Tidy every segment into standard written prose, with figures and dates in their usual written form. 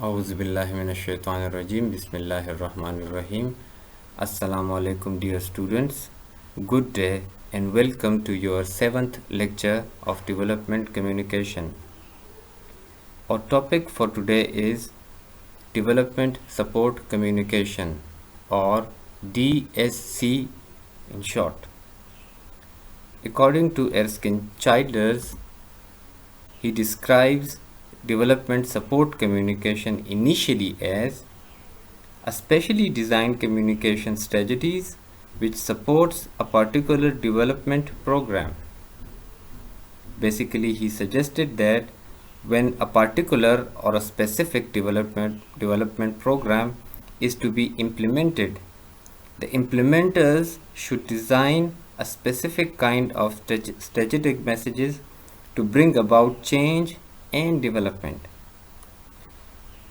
Auzubillahiminash-shaytanir-rajim. Bismillahir-Rahmanir-Rahim. Assalamu alaikum, dear students. Good day and welcome to your 7th lecture of Development Communication. Our topic for today is Development Support Communication, or DSC in short. According to Erskine Childers, he describes development support communication initially as a specially designed communication strategies which supports a particular development program. Basically, he suggested that when a particular or a specific development program is to be implemented, the implementers should design a specific kind of strategic messages to bring about change and development.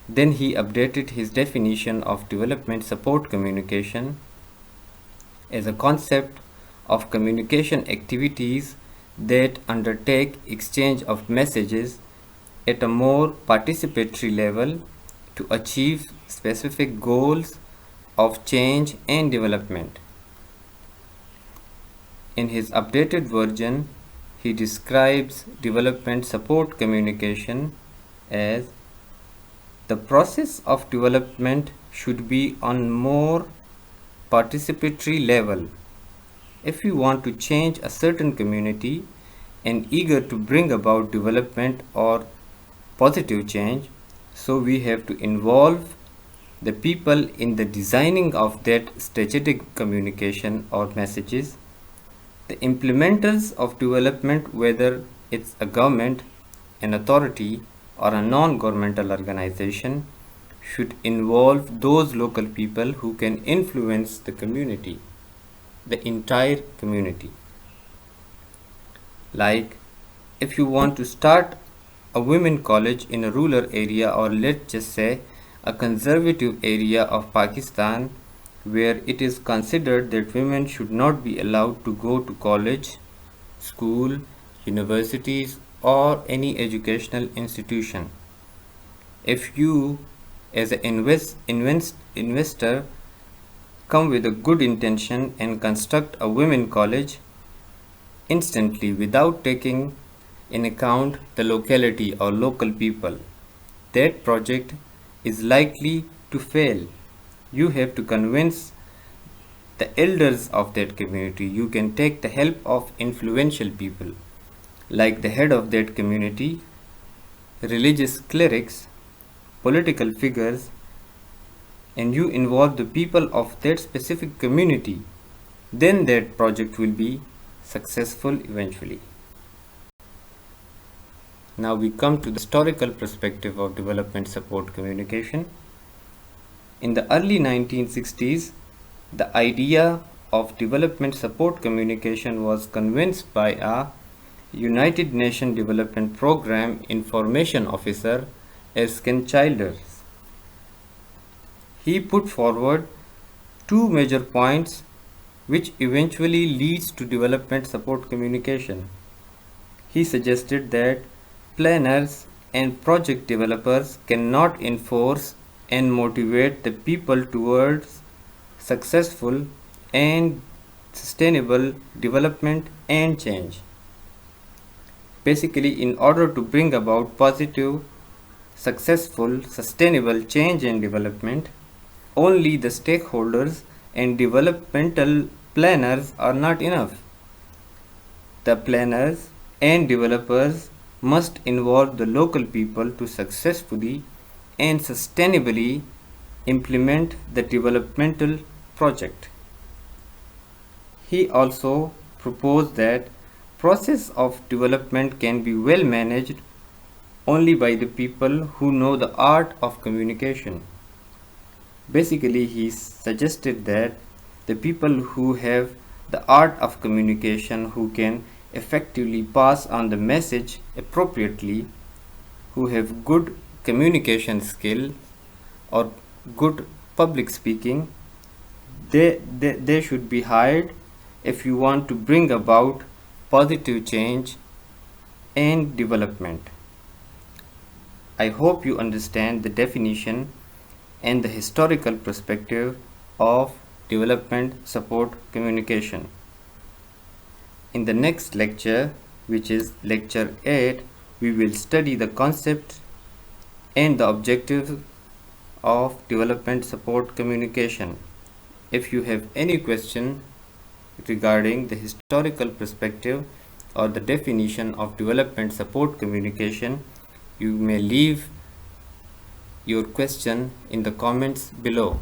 Then he updated his definition of development support communication as a concept of communication activities that undertake exchange of messages at a more participatory level to achieve specific goals of change and development. In his updated version, he describes development support communication as the process of development should be on more participatory level. If you want to change a certain community and eager to bring about development or positive change, so we have to involve the people in the designing of that strategic communication or messages. The implementers of development, whether it's a government, an authority, or a non-governmental organization, should involve those local people who can influence the community, the entire community. Like, if you want to start a women college in a rural area, or let's just say a conservative area of Pakistan, where it is considered that women should not be allowed to go to college, school, universities, or any educational institution. If you, as an investor, come with a good intention and construct a women college, instantly, without taking in account the locality or local people, that project is likely to fail. You have to convince the elders of that community. You can take the help of influential people like the head of that community, religious clerics, political figures, and you involve the people of that specific community. Then that project will be successful eventually. Now we come to the historical perspective of development support communication. In the early 1960s, the idea of development support communication was convinced by a United Nations Development Program Information Officer, Erskine Childers. He put forward two major points which eventually leads to development support communication. He suggested that planners and project developers cannot enforce and motivate the people towards successful and sustainable development and change. Basically, in order to bring about positive, successful, sustainable change and development, only the stakeholders and developmental planners are not enough. The planners and developers must involve the local people to successfully and sustainably implement the developmental project. He also proposed that process of development can be well managed only by the people who know the art of communication. Basically, he suggested that the people who have the art of communication, who can effectively pass on the message appropriately, who have good communication skill or good public speaking, they should be hired if you want to bring about positive change and development. I hope you understand the definition and the historical perspective of development support communication. In the next lecture, which is lecture 8, we will study the concept and the objectives of development support communication. If you have any question regarding the historical perspective or the definition of development support communication, you may leave your question in the comments below.